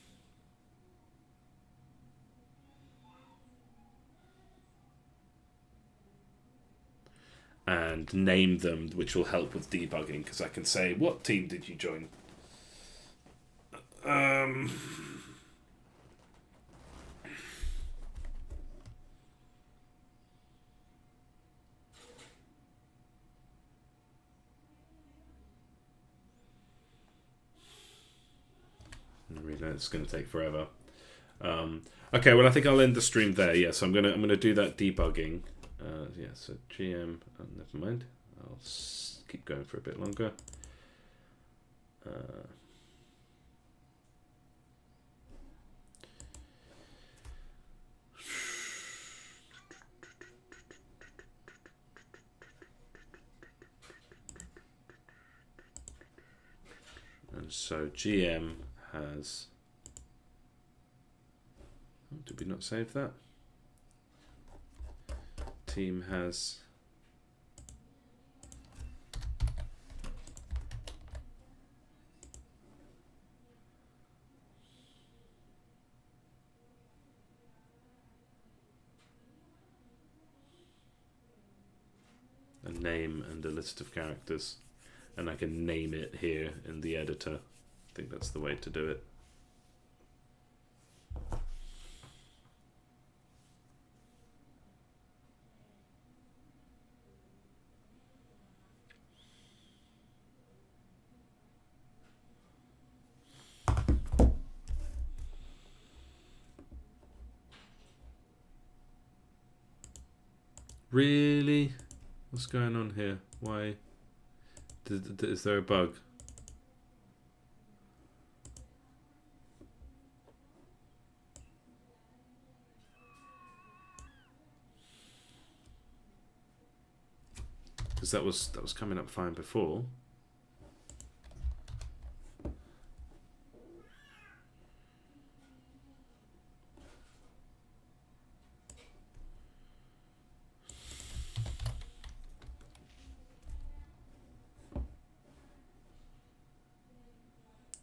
and name them, which will help with debugging, because I can say, what team did you join? It's going to take forever. Okay, well I think I'll end the stream there. Yeah, so I'm gonna do that debugging. Yeah, so GM. Never mind. I'll keep going for a bit longer. And so GM has. Oh, did we not save that? Team has a name and a list of characters, and I can name it here in the editor. I think that's the way to do it. Really? What's going on here? Why? Is there a bug? Because that was coming up fine before.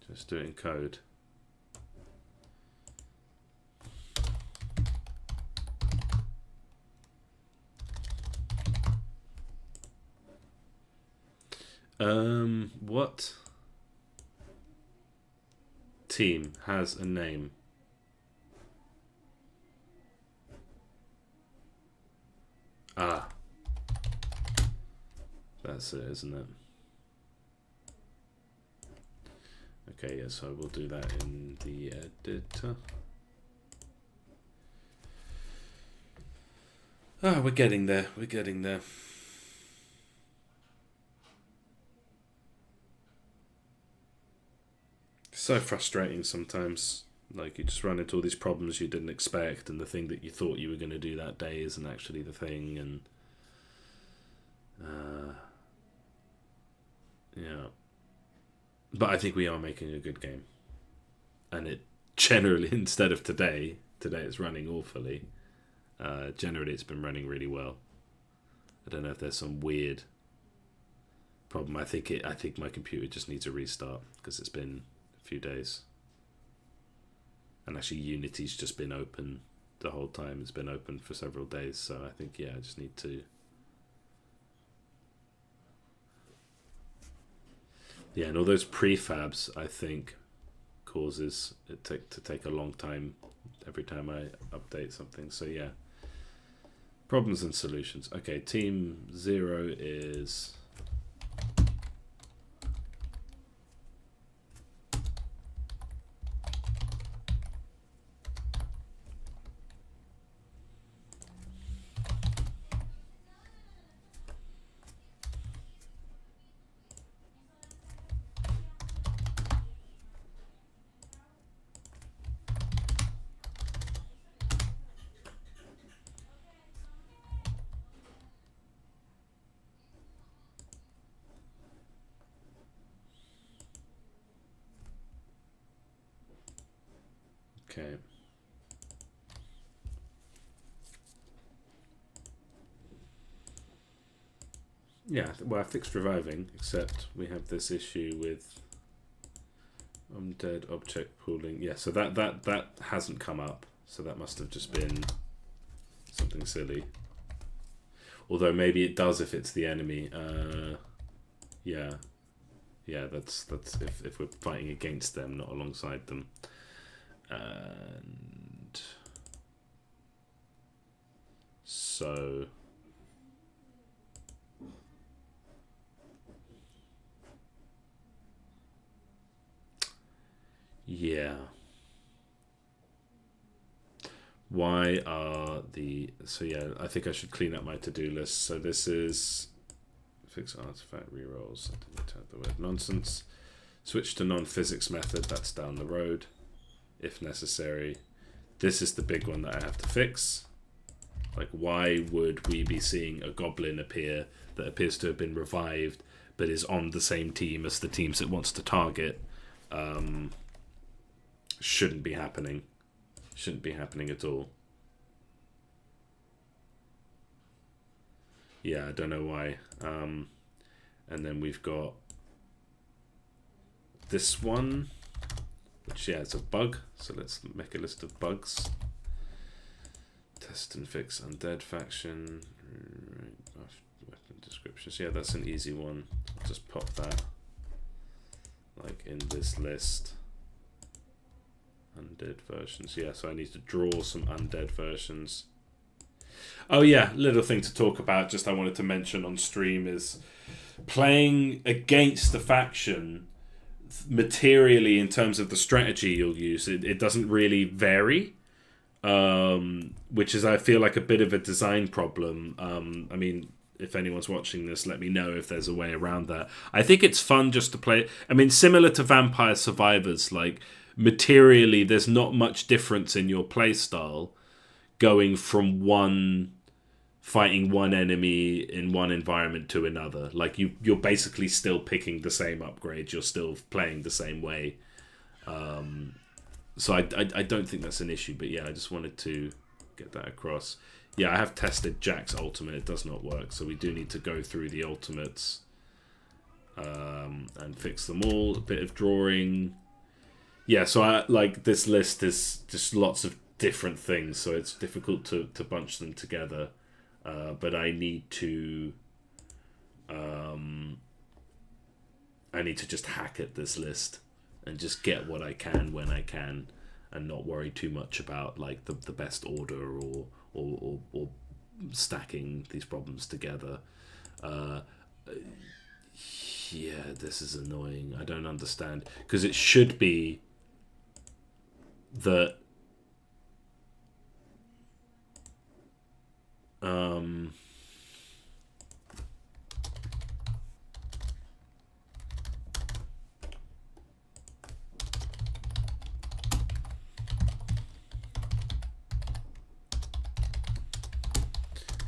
Just do it in code. What team has a name? Ah, that's it, isn't it? Okay, yeah, so we'll do that in the editor. Ah, we're getting there. We're getting there. So frustrating sometimes. Like, you just run into all these problems you didn't expect, and the thing that you thought you were going to do that day isn't actually the thing, and yeah. But I think we are making a good game, and it generally, instead of today it's running awfully. Generally, it's been running really well. I don't know if there's some weird problem. I think my computer just needs a restart because it's been a few days. And actually, Unity's just been open the whole time. It's been open for several days, so I think, yeah, I just need to. Yeah, and all those prefabs, I think, causes it to take a long time every time I update something. So yeah, problems and solutions. Okay, team 0 is okay. Yeah, well, I fixed reviving, except we have this issue with undead object pooling. Yeah, so that hasn't come up, so that must have just been something silly. Although maybe it does if it's the enemy. Yeah, that's if we're fighting against them, not alongside them. And so yeah, why are the I think I should clean up my to-do list. So this is fix artifact rerolls. I didn't type the word nonsense. Switch to non-physics method. That's down the road if necessary. This is the big one that I have to fix. Like, why would we be seeing a goblin appear that appears to have been revived but is on the same team as the teams it wants to target? Shouldn't be happening. Shouldn't be happening at all. Yeah, I don't know why. And then we've got this one, which, yeah, it's a bug. So let's make a list of bugs. Test and fix undead faction. Weapon descriptions. Yeah, that's an easy one. I'll just pop that like in this list. Undead versions. Yeah, so I need to draw some undead versions. Oh yeah, little thing to talk about, just I wanted to mention on stream, is playing against the faction materially in terms of the strategy you'll use. It doesn't really vary. which is, I feel like, a bit of a design problem. I mean, if anyone's watching this, let me know if there's a way around that. I think it's fun just to play. I mean, similar to Vampire Survivors, like, materially, there's not much difference in your play style going from fighting one enemy in one environment to another. Like, you're basically still picking the same upgrades. You're still playing the same way. So I don't think that's an issue. But yeah, I just wanted to get that across. Yeah, I have tested Jack's ultimate. It does not work. So we do need to go through the ultimates and fix them all. A bit of drawing. Yeah, so I like this list is just lots of different things. So it's difficult to bunch them together. But I need to just hack at this list and just get what I can when I can, and not worry too much about like the best order or stacking these problems together. Yeah, this is annoying. I don't understand, because it should be that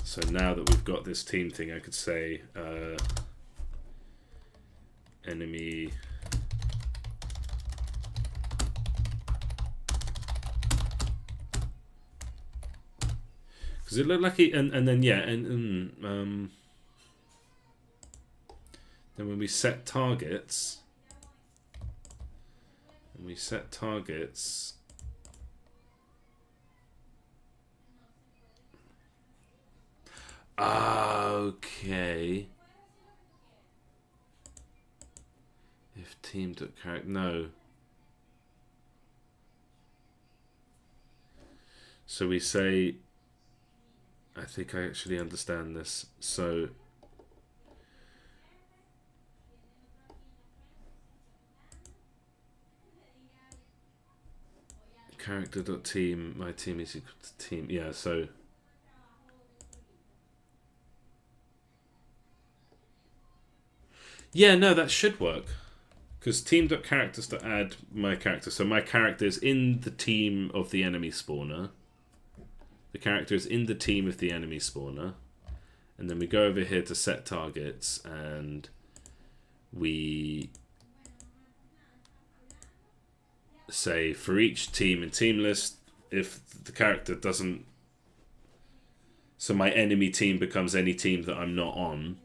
so now that we've got this team thing, I could say enemy because it looked like he and then yeah and then when we set targets okay, if team took character, no, so we say, I think I actually understand this. So character.team, my team is equal to team. Yeah, so yeah, no, that should work. Because team.characters.add my character. So my character is in the team of the enemy spawner. The character is in the team of the enemy spawner. And then we go over here to set targets, and we say for each team in team list, if the character doesn't, so my enemy team becomes any team that I'm not on.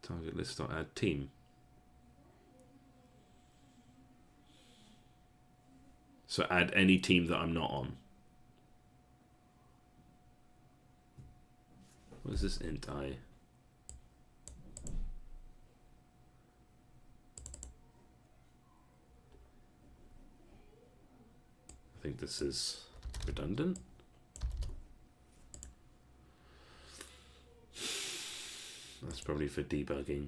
Target list.add team. So add any team that I'm not on. What is this int I? I think this is redundant. That's probably for debugging.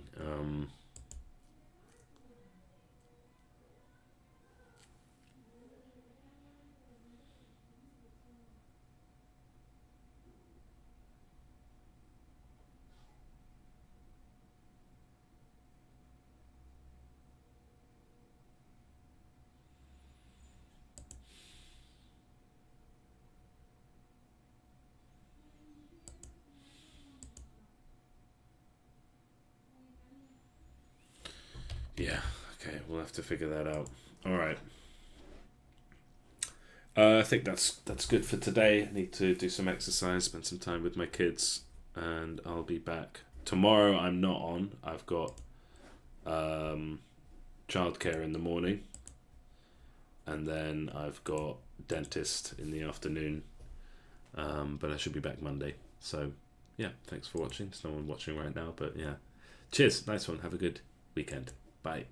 Yeah, okay, we'll have to figure that out. All right. I think that's good for today. I need to do some exercise, spend some time with my kids, and I'll be back. Tomorrow I'm not on. I've got childcare in the morning, and then I've got dentist in the afternoon, but I should be back Monday. So, yeah, thanks for watching. There's no one watching right now, but yeah. Cheers, nice one. Have a good weekend. Bye.